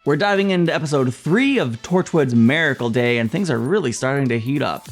We're diving into episode 3 of Torchwood's Miracle Day, and things are really starting to heat up.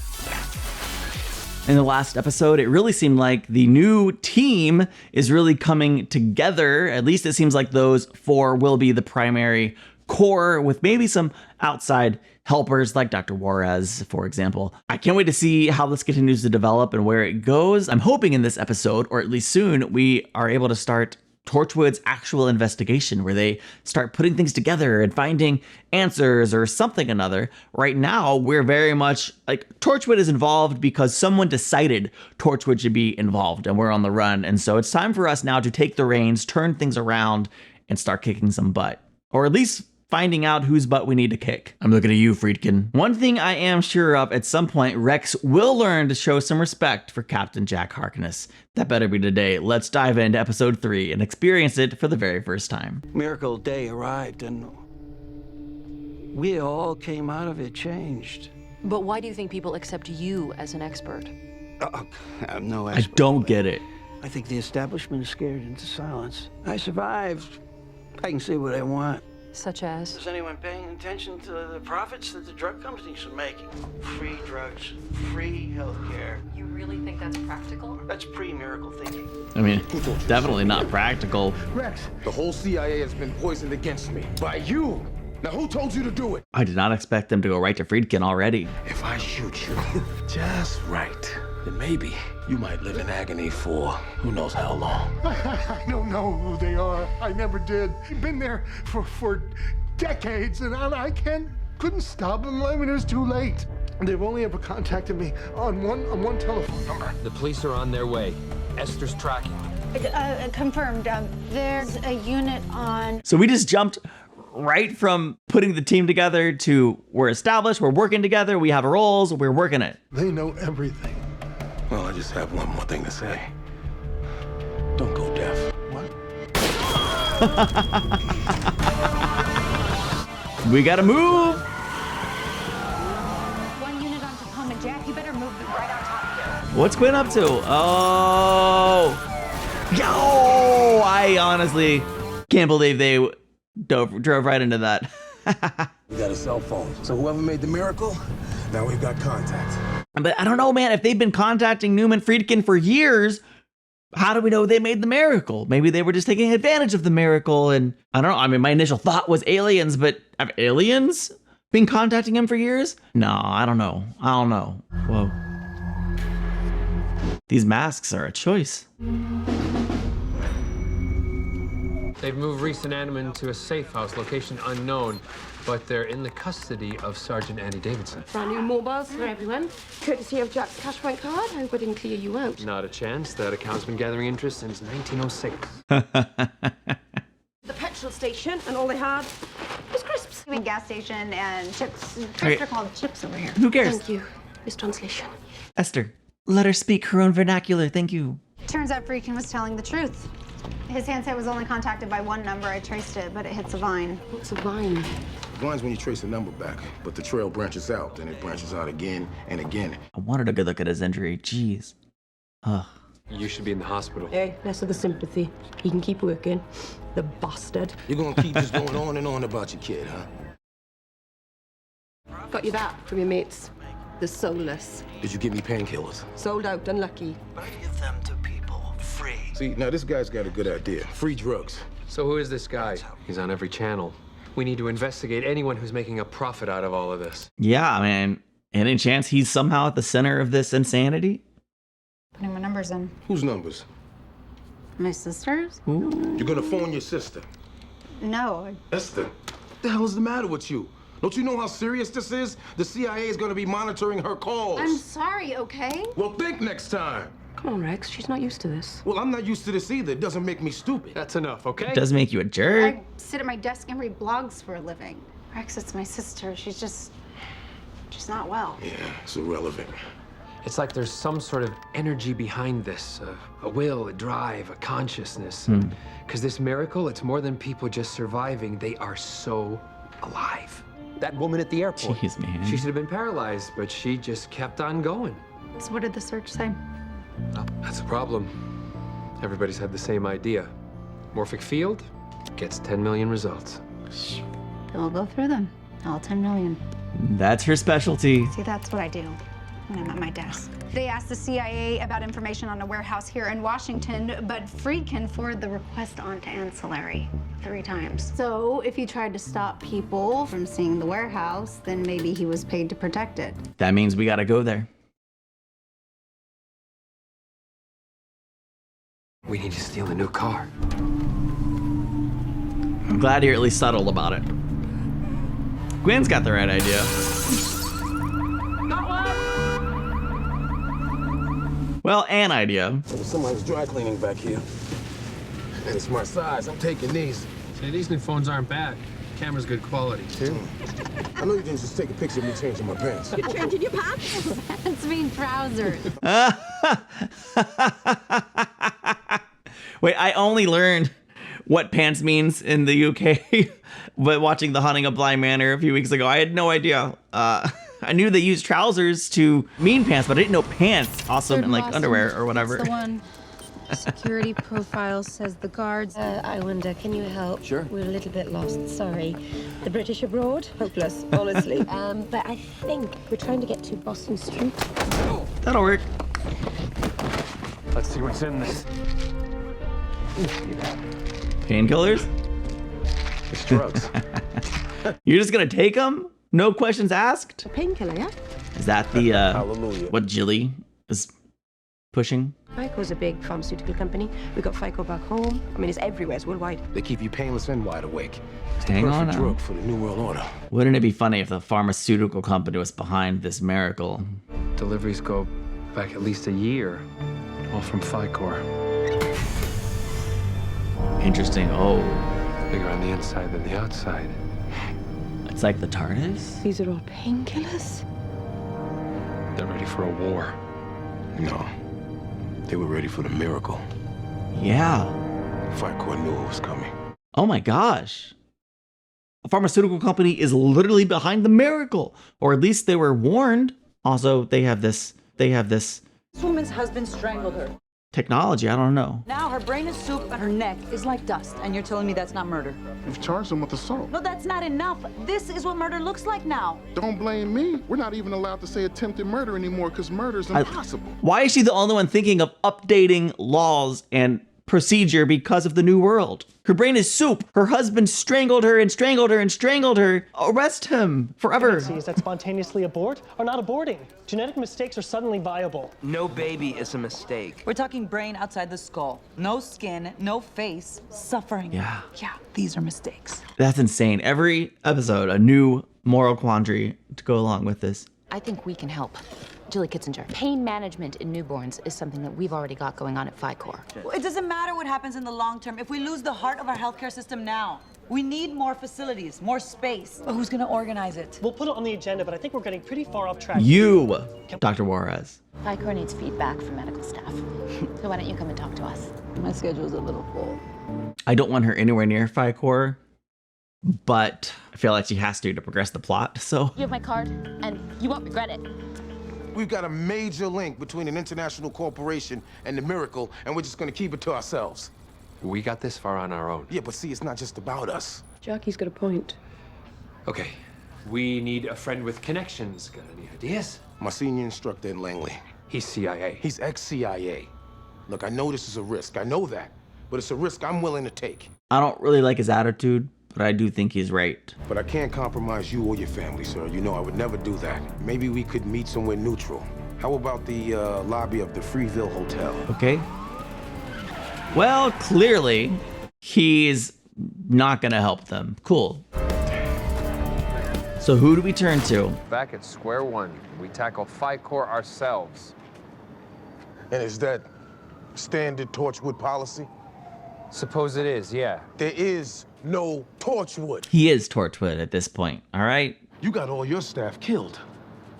In the last episode, it really seemed like the new team is really coming together. At least it seems like those 4 will be the primary core, with maybe some outside helpers like Dr. Juarez, for example. I can't wait to see how this continues to develop and where it goes. I'm hoping in this episode, or at least soon, we are able to start Torchwood's actual investigation, where they start putting things together and finding answers or something another. Right now, we're very much like Torchwood is involved because someone decided Torchwood should be involved, and we're on the run. And so it's time for us now to take the reins, turn things around, and start kicking some butt. Or at least finding out whose butt we need to kick. I'm looking at you, Friedkin. One thing I am sure of, at some point, Rex will learn to show some respect for Captain Jack Harkness. That better be today. Let's dive into episode 3 and experience it for the very first time. Miracle Day arrived, and we all came out of it changed. But why do you think people accept you as an expert? I'm no expert. I don't get it. I think the establishment is scared into silence. I survived. I can say what I want. Such as? Is anyone paying attention to the profits that the drug companies are making? Free drugs, free healthcare. You really think that's practical? That's pre-miracle thinking. I mean, definitely not practical. Rex, the whole CIA has been poisoned against me. By you! Now who told you to do it? I did not expect them to go right to Friedkin already. If I shoot you just right, then maybe you might live in agony for who knows how long. I don't know who they are. I never did. I've been there for decades, and I couldn't stop them. I mean, it was too late. They've only ever contacted me on one telephone number. The police are on their way. Esther's tracking. Confirmed. There's a unit on. So we just jumped right from putting the team together to we're established, we're working together, we have roles, we're working it. They know everything. Well, I just have one more thing to say. Don't go deaf. What? We gotta move. One unit on Tacoma. Jack, you better move right on top here. What's Quinn up to? Oh, yo! I honestly can't believe they drove right into that. We got a cell phone, so whoever made the miracle, now we've got contact. But I don't know, man. If they've been contacting Newman Friedkin for years, how do we know they made the miracle? Maybe they were just taking advantage of the miracle. And I don't know. I mean, my initial thought was aliens, but have aliens been contacting him for years? No, I don't know. Whoa. These masks are a choice. They've moved Reese and Anneman to a safe house, location unknown, but they're in the custody of Sergeant Andy Davidson. Brand new mobiles for everyone. Courtesy of Jack's cash point card. I wouldn't clear you out. Not a chance. That account's been gathering interest since 1906. The petrol station, and all they had was crisps. I mean, gas station and chips. Okay. They're called chips over here. Who cares? Thank you. Mistranslation. Esther, let her speak her own vernacular. Thank you. Turns out Friedkin was telling the truth. His handset was only contacted by one number. I traced it, but it hits a vine. What's a vine? Vine's when you trace a number back, but the trail branches out, and it branches out again and again. I wanted a good look at his injury. Jeez. Ugh. You should be in the hospital. Hey, less of the sympathy. He can keep working. The bastard. You're gonna keep just going on and on about your kid, huh? Got you that from your mates. The soulless. Did you give me painkillers? Sold out, unlucky. I give them to people free. See, now this guy's got a good idea. Free drugs. So who is this guy? He's on every channel. We need to investigate anyone who's making a profit out of all of this. Yeah, man. Any chance he's somehow at the center of this insanity? Putting my numbers in. Whose numbers? My sister's? You're gonna phone your sister. No. Esther, what the hell is the matter with you? Don't you know how serious this is? The CIA is gonna be monitoring her calls. I'm sorry, okay? Well, think next time. Come on, Rex. She's not used to this. Well, I'm not used to this either. It doesn't make me stupid. That's enough, okay? It does make you a jerk. I sit at my desk and read blogs for a living. Rex, it's my sister. She's not well. Yeah, it's irrelevant. It's like there's some sort of energy behind this, a will, a drive, a consciousness. Because this miracle, it's more than people just surviving. They are so alive. That woman at the airport. Jeez, man. She should have been paralyzed, but she just kept on going. So what did the search say? Well, that's the problem. Everybody's had the same idea. Morphic field gets 10 million results. then we'll go through them. All 10 million. That's her specialty. See, that's what I do when I'm at my desk. They asked the CIA about information on a warehouse here in Washington, but Friedkin forwarded the request on to Ancillary 3 times. So if he tried to stop people from seeing the warehouse, then maybe he was paid to protect it. That means we gotta go there. We need to steal a new car. I'm glad you're at least subtle about it. Gwen's got the right idea. Got one! Well, an idea. Somebody's dry cleaning back here. And it's my size. I'm taking these. Say, these new phones aren't bad. Camera's good quality. I know you didn't just take a picture of me changing my pants. You're changing your pants? Pants mean trousers. Wait, I only learned what pants means in the UK but watching The Haunting of Bly Manor a few weeks ago. I had no idea. I knew they used trousers to mean pants, but I didn't know pants also meant like underwear or whatever. That's the one. Security profile says the guards. I wonder, can you help? Sure. We're a little bit lost, sorry. The British abroad? Hopeless, honestly. But I think we're trying to get to Boston Street. That'll work. Let's see what's in this. Painkillers? It's drugs. You're just gonna take them? No questions asked? A painkiller, yeah? Is that the, Hallelujah. what Jilly is pushing? FICO's a big pharmaceutical company. We got FICO back home. I mean, it's everywhere, it's worldwide. They keep you painless and wide awake. It's the Hang on perfect now. drug for the New World Order. Wouldn't it be funny if the pharmaceutical company was behind this miracle? Deliveries go back at least a year. All from FICOR. Interesting. Oh, Bigger on the inside than the outside. it's like the TARDIS? These are all painkillers? They're ready for a war. No. They were ready for the miracle. Yeah. FICOR knew it was coming. Oh my gosh. A pharmaceutical company is literally behind the miracle. Or at least they were warned. Also, they have this This woman's husband strangled her. technology. I don't know. Now her brain is soup and her neck is like dust. And you're telling me that's not murder? You've charged him with assault. No, that's not enough. This is what murder looks like now. Don't blame me. We're not even allowed to say attempted murder anymore because murder is impossible. Why is she the only one thinking of updating laws and procedure because of the new world? Her brain is soup. Her husband strangled her and strangled her and strangled her. Arrest him forever. Pregnancies that spontaneously abort are not aborting. Genetic mistakes are suddenly viable. No baby is a mistake. We're talking brain outside the skull. No skin, no face, suffering. Yeah. Yeah, these are mistakes. That's insane. Every episode, a new moral quandary to go along with this. I think we can help. Julie Kitzinger. Pain management in newborns is something that we've already got going on at FICOR. Well, it doesn't matter what happens in the long term if we lose the heart of our healthcare system now. We need more facilities, more space. But who's gonna organize it? We'll put it on the agenda, but I think we're getting pretty far off track. You, Dr. Juarez. FICOR needs feedback from medical staff. So why don't you come and talk to us? My schedule's a little full. I don't want her anywhere near FICOR, but I feel like she has to progress the plot, so. You have my card, and you won't regret it. We've got a major link between an international corporation and the miracle, and we're just gonna keep it to ourselves. We got this far on our own. Yeah, but see, it's not just about us. Jackie's got a point. Okay, we need a friend with connections. Got any ideas? My senior instructor in Langley. He's CIA. He's ex-CIA. Look, I know this is a risk. I know that. But it's a risk I'm willing to take. I don't really like his attitude, but I do think he's right. But I can't compromise you or your family, sir. You know I would never do that. Maybe we could meet somewhere neutral. How about the lobby of the Freeville Hotel? Okay. Well, clearly, he's not gonna help them. Cool. So who do we turn to? Back at square one, we tackle FICOR ourselves. And is that standard Torchwood policy? Suppose it is, yeah. There is no Torchwood. He is Torchwood at this point, all right? You got all your staff killed.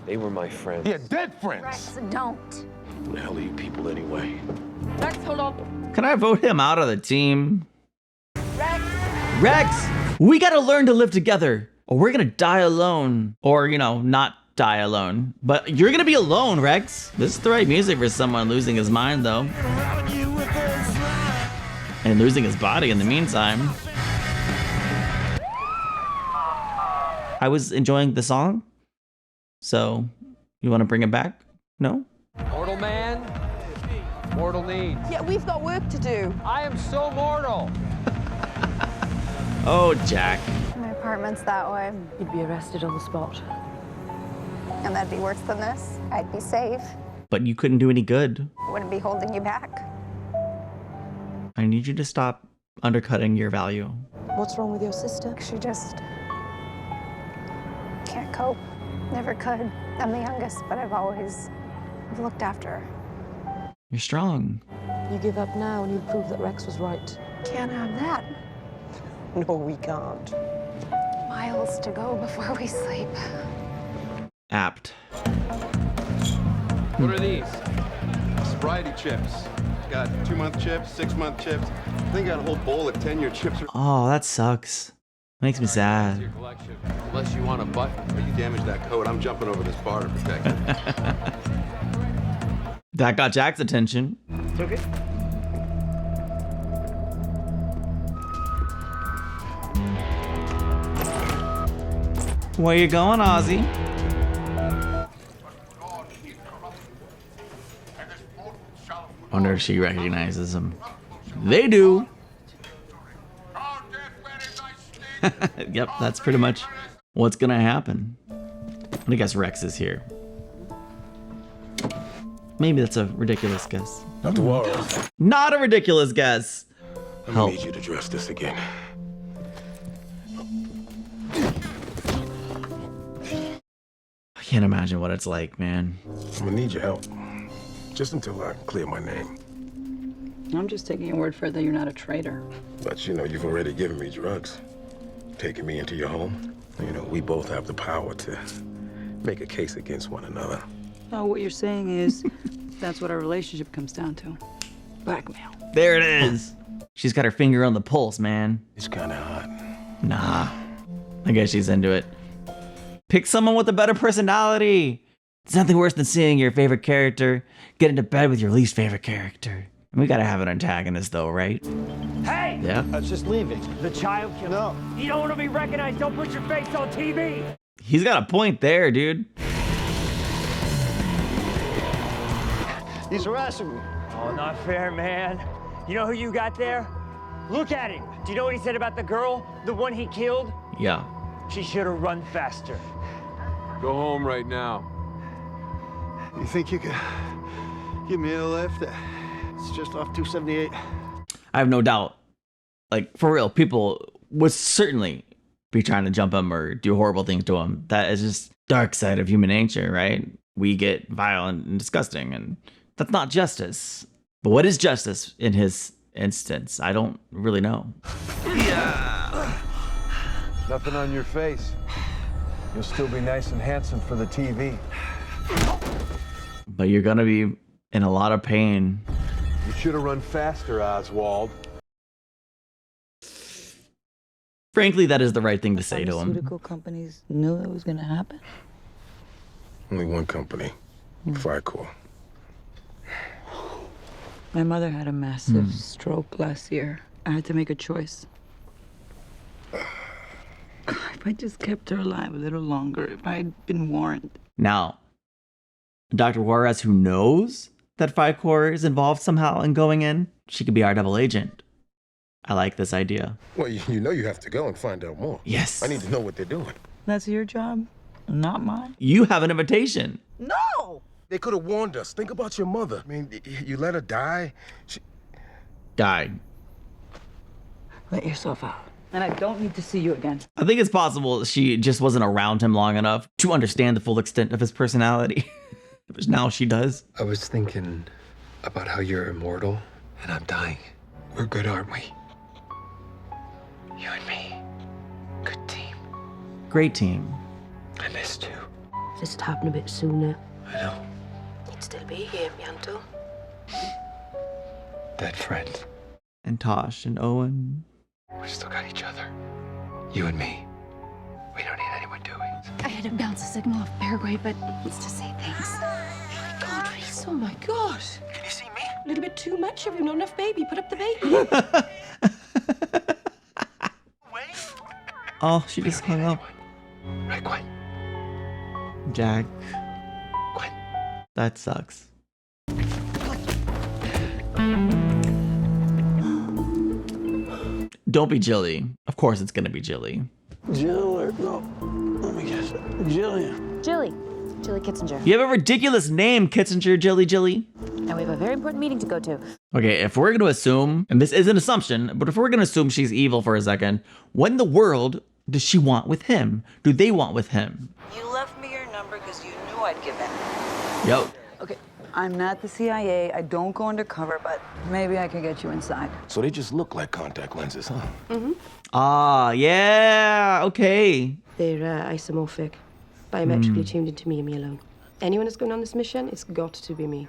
They were my friends. Yeah, dead friends. Rex, don't. Who the hell are you people anyway? Rex, hold on. Can I vote him out of the team? Rex! Rex, we gotta learn to live together, or we're gonna die alone. Or, you know, not die alone. But you're gonna be alone, Rex. This is the right music for someone losing his mind, though. And losing his body in the meantime. I was enjoying the song. So, you want to bring it back? No? Mortal man, mortal needs. Yeah, we've got work to do. I am so mortal. Oh, Jack. My apartment's that way. You'd be arrested on the spot. And that'd be worse than this. I'd be safe. But you couldn't do any good. Wouldn't be holding you back. I need you to stop undercutting your value. What's wrong with your sister? She just can't cope. Never could. I'm the youngest, but I've looked after her. You're strong. You give up now and you prove that Rex was right. Can't have that. No, we can't. Miles to go before we sleep. Apt. What are these? Sobriety chips. Got 2-month chips, 6-month chips. I think I got a whole bowl of 10-year chips. Oh, that sucks. Makes me sad. Unless you want a button. If you damage that coat, I'm jumping over this bar to protect it. That got Jack's attention. It's okay. Where you going, Ozzy? Wonder if she recognizes him. They do. Yep, that's pretty much what's gonna happen. I guess Rex is here. Maybe that's a ridiculous guess. Dr. Juarez. Not a ridiculous guess. I need you to address this again. I can't imagine what it's like, man. I'm gonna need your help. Just until I clear my name. I'm just taking your word for it that you're not a traitor. But you know, you've already given me drugs. Taking me into your home. You know, we both have the power to make a case against one another. Oh, what you're saying is that's what our relationship comes down to. Blackmail. There it is. She's got her finger on the pulse, man. It's kind of hot. Nah. I guess she's into it. Pick someone with a better personality. It's nothing worse than seeing your favorite character get into bed with your least favorite character. We gotta have an antagonist though, right? Hey! Yeah. I was just leaving. The child killer. No. You don't want to be recognized. Don't put your face on TV. He's got a point there, dude. He's harassing me. Oh, not fair, man. You know who you got there? Look at him. Do you know what he said about the girl? The one he killed? Yeah. She should have run faster. Go home right now. You think you could give me a lift? It's just off 278. I have no doubt. Like, for real, people would certainly be trying to jump him or do horrible things to him. That is just dark side of human nature, right? We get violent and disgusting, and that's not justice. But what is justice in his instance? I don't really know. Yeah. Nothing on your face. You'll still be nice and handsome for the TV. But you're gonna be in a lot of pain. You should have run faster, Oswald. Frankly, that is the right thing to say to him. Pharmaceutical companies knew it was going to happen. Only one company. FICOR. My mother had a massive stroke last year. I had to make a choice. If I just kept her alive a little longer, if I had been warned. Now, Dr. Juarez, who knows that FICOR is involved somehow in going in, she could be our double agent. I like this idea. Well, you know you have to go and find out more. Yes. I need to know what they're doing. That's your job, not mine. You have an invitation. No! They could have warned us. Think about your mother. I mean, you let her die. She died. Let yourself out. And I don't need to see you again. I think it's possible she just wasn't around him long enough to understand the full extent of his personality. But now she does. I was thinking about how you're immortal and I'm dying. We're good, aren't we? You and me. Good team. Great team. I missed you. If this had happened a bit sooner. I know. You'd still be here, Mianto. Dead friends. And Tosh and Owen. We still got each other. You and me. We don't need anyone, do we? I had to bounce a signal off Paraguay, but it's to say thanks. God, Reese, oh my God. Can you see me? A little bit too much. Have you not enough baby? Put up the baby. Oh, she just hung up. Right, quiet. Jack. Quiet. That sucks. Don't be Jilly. Of course it's gonna be Jilly. Jill or no? Let me guess. Jillian. Jilly Kitzinger. You have a ridiculous name, Kitzinger Jilly. And we have a very important meeting to go to. Okay, if we're gonna assume, and this is an assumption, but if we're gonna assume she's evil for a second, what in the world does she want with him? Do they want with him? You left me your number because you knew I'd give in. Yo. Okay, I'm not the CIA. I don't go undercover, but maybe I can get you inside. So they just look like contact lenses, huh? Mm-hmm. Ah, yeah, okay. They're isomorphic, biometrically tuned into me and me alone. Anyone that's going on this mission, it's got to be me.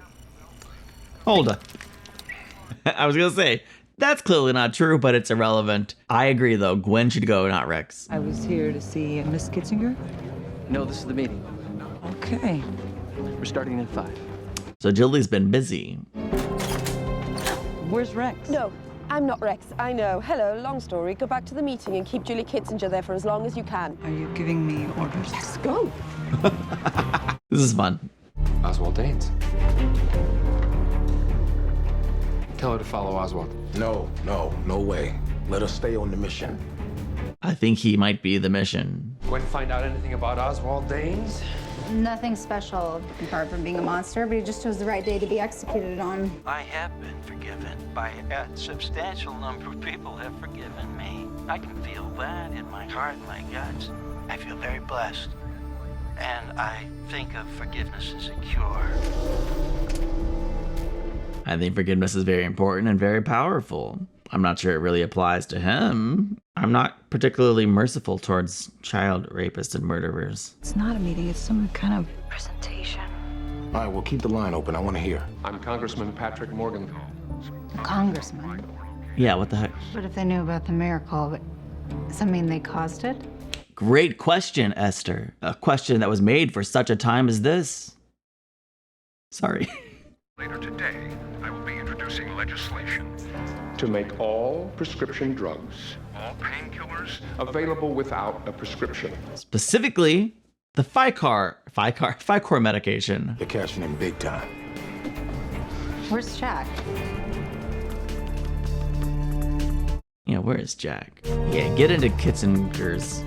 Hold up. I was gonna say, that's clearly not true, but it's irrelevant. I agree though, Gwen should go, not Rex. I was here to see Miss Kitzinger. No, this is the meeting. Okay. We're starting in 5. So Jilly's been busy. Where's Rex? No, I'm not Rex. I know. Hello, long story. Go back to the meeting and keep Julie Kitzinger there for as long as you can. Are you giving me orders? Yes, go. This is fun. Oswald Danes. Tell her to follow Oswald. No way. Let us stay on the mission. I think he might be the mission. Gwen, find out anything about Oswald Danes? Nothing special apart from being a monster, but he just chose the right day to be executed on. I have been forgiven by a substantial number of people have forgiven me. I can feel that in my heart and my guts. I feel very blessed. And I think of forgiveness as a cure. I think forgiveness is very important and very powerful. I'm not sure it really applies to him. I'm not particularly merciful towards child rapists and murderers. It's not a meeting, it's some kind of presentation. All right, we'll keep the line open. I want to hear. I'm Congressman Patrick Morgan. Congressman. Yeah, what the heck? What if they knew about the miracle, but does that mean they caused it? Great question, Esther. A question that was made for such a time as this. Sorry. Later today, I will be introducing legislation To make all prescription drugs, all painkillers, available without a prescription. Specifically, the Ficor medication. They're cashing in big time. Where's Jack? Yeah, where is Jack? Yeah, get into Kitzinger's.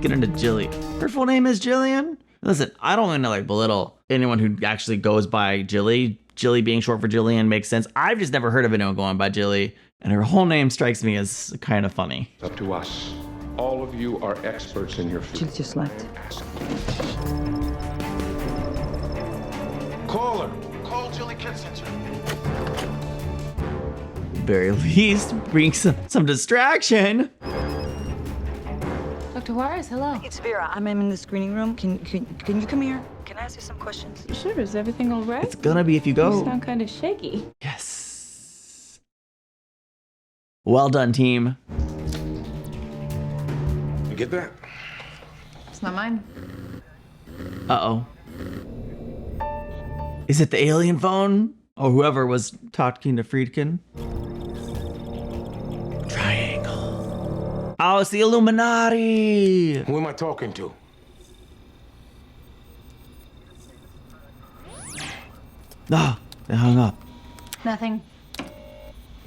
Get into Jilly. Her full name is Jillian? Listen, I don't want to like belittle anyone who actually goes by Jilly. Jilly being short for Jillian makes sense. I've just never heard of anyone going by Jilly, and her whole name strikes me as kind of funny. It's up to us. All of you are experts in your field. She just left. Call her. Call Jilly Kitzinger. Very least, bring some distraction. Dr. Juarez, hello. It's Vera. I'm in the screening room. Can you come here? Can I ask you some questions? Sure, is everything all right? It's gonna be if you go. You sound kind of shaky. Yes. Well done, team. You get that? It's not mine. Uh-oh. Is it the alien phone? Or whoever was talking to Friedkin? Triangle. Oh, it's the Illuminati. Who am I talking to? Ah, they hung up. Nothing.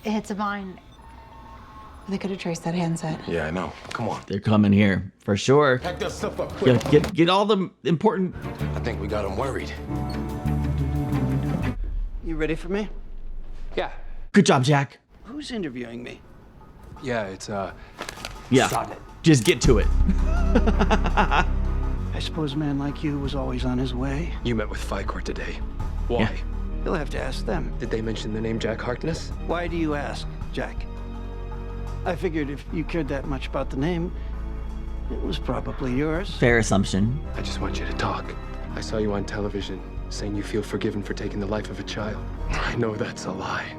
It hits a vine. They could have traced that handset. Yeah, I know. Come on. They're coming here, for sure. Pack that stuff up quick. Get all the important... I think we got them worried. You ready for me? Yeah. Good job, Jack. Who's interviewing me? Yeah, it's, Yeah, Solid. just get to it. I suppose a man like you was always on his way. You met with Ficor today. Why? Yeah. You'll have to ask them. Did they mention the name Jack Harkness? Why do you ask, Jack? I figured if you cared that much about the name, it was probably yours. Fair assumption. I just want you to talk. I saw you on television saying you feel forgiven for taking the life of a child. I know that's a lie.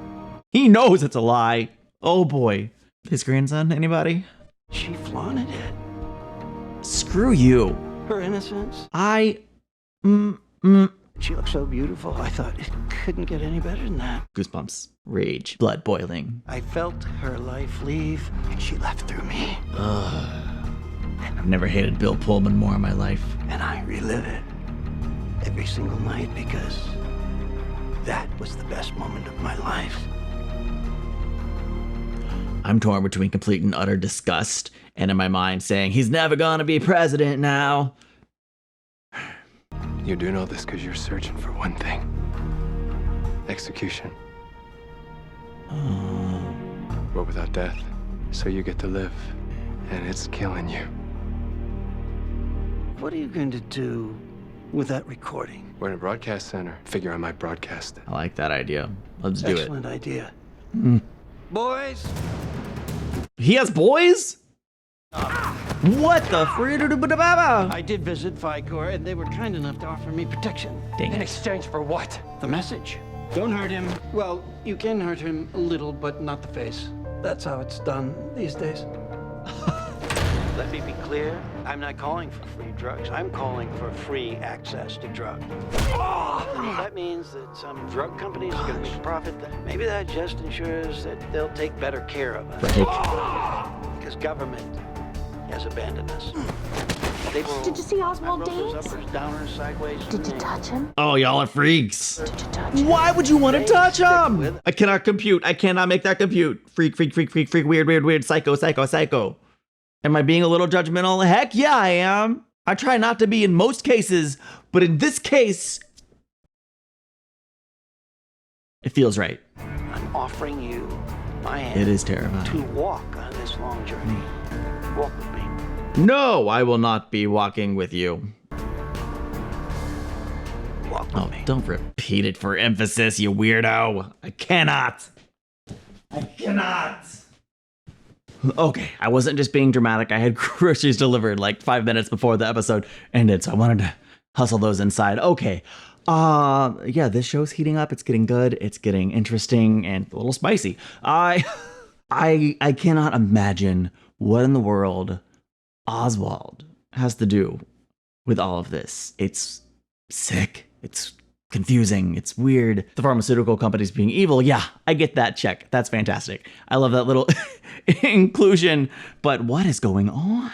He knows it's a lie. Oh boy. His grandson, anybody? She flaunted it. Screw you. Her innocence. She looked so beautiful. I thought it couldn't get any better than that. Goosebumps. Rage. Blood boiling. I felt her life leave, and she left through me. I've never hated Bill Pullman more in my life. And I relive it every single night because that was the best moment of my life. I'm torn between complete and utter disgust and in my mind saying, he's never gonna be president now. You're doing all this because you're searching for one thing. Execution. But without death, so you get to live. And it's killing you. What are you going to do with that recording? We're in a broadcast center. Figure I might broadcast it. I like that idea. Let's do Excellent idea. it. Boys? He has boys? What the I did visit FICOR, and they were kind enough to offer me protection. Dang In it. exchange for what? The message. Don't hurt him. Well, you can hurt him a little, but not the face. That's how it's done these days. Let me be clear. I'm not calling for free drugs. I'm calling for free access to drugs. That means that some drug companies are going to make a profit. Maybe that just ensures that they'll take better care of us. Because government has abandoned us. Did you see Oswald dance? Uppers, downers, sideways. Did you touch him? Oh, y'all are freaks. Did you touch him? Why would you want to touch him? I cannot compute. I cannot make that compute. Freak, weird, psycho. Am I being a little judgmental? Heck yeah, I am. I try not to be in most cases, but in this case, it feels right. I'm offering you my hand. It is terrifying. To walk on this long journey. Walk with me. No, I will not be walking with you. Walk with me. Don't repeat it for emphasis, you weirdo. I cannot. Okay, I wasn't just being dramatic. I had groceries delivered like 5 minutes before the episode ended, so I wanted to hustle those inside. Okay. Yeah, this show's heating up. It's getting good. It's getting interesting and a little spicy. I cannot imagine what in the world Oswald has to do with all of this. It's sick. It's confusing. It's weird. The pharmaceutical companies being evil. Yeah, I get that check. That's fantastic. I love that little inclusion. But what is going on?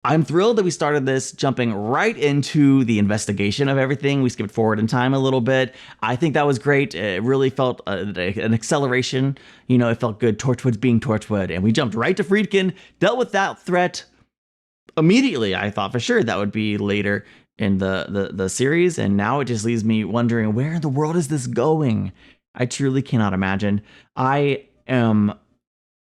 I'm thrilled that we started this jumping right into the investigation of everything. We skipped forward in time a little bit. I think that was great. It really felt an acceleration. You know, it felt good. Torchwood's being Torchwood. And we jumped right to Friedkin, dealt with that threat immediately. I thought for sure that would be later in the series. And now it just leaves me wondering, where in the world is this going? I truly cannot imagine. I am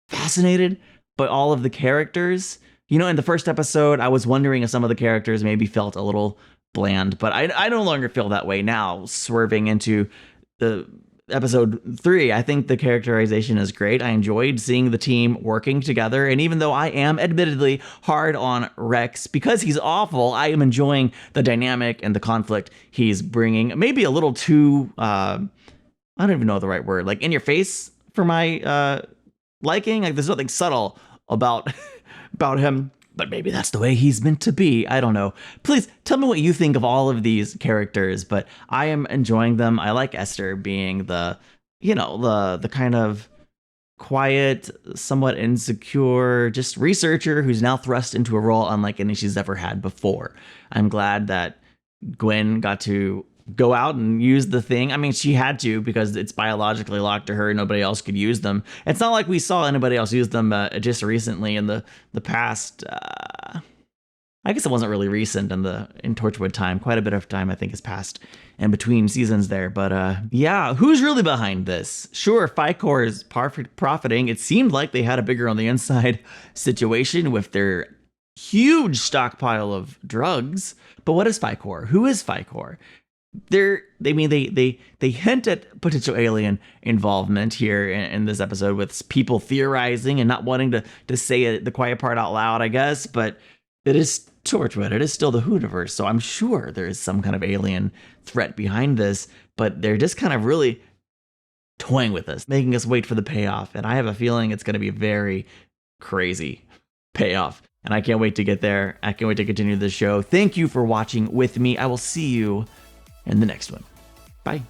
fascinated by all of the characters. You know, in the first episode, I was wondering if some of the characters maybe felt a little bland, but I no longer feel that way now, swerving into the episode 3. I think the characterization is great. I enjoyed seeing the team working together, and even though I am admittedly hard on Rex because he's awful, I am enjoying the dynamic and the conflict he's bringing. Maybe a little too, I don't even know the right word, like in your face for my liking. Like there's nothing subtle about him, but maybe that's the way he's meant to be. I don't know. Please tell me what you think of all of these characters, but I am enjoying them. I like Esther being the kind of quiet, somewhat insecure, just researcher who's now thrust into a role unlike any she's ever had before. I'm glad that Gwen got to go out and use the thing. I mean, she had to because it's biologically locked to her. Nobody else could use them. It's not like we saw anybody else use them just recently in the past. I guess it wasn't really recent in Torchwood time. Quite a bit of time, I think, has passed in between seasons there. But yeah, who's really behind this? Sure, FICOR is profiting. It seemed like they had a bigger on the inside situation with their huge stockpile of drugs. But what is FICOR? Who is FICOR? They hint at potential alien involvement here in this episode with people theorizing and not wanting to say the quiet part out loud, I guess. But it is Torchwood. It is still the Hooniverse, so I'm sure there is some kind of alien threat behind this. But they're just kind of really toying with us, making us wait for the payoff. And I have a feeling it's going to be a very crazy payoff. And I can't wait to get there. I can't wait to continue the show. Thank you for watching with me. I will see you in the next one. Bye.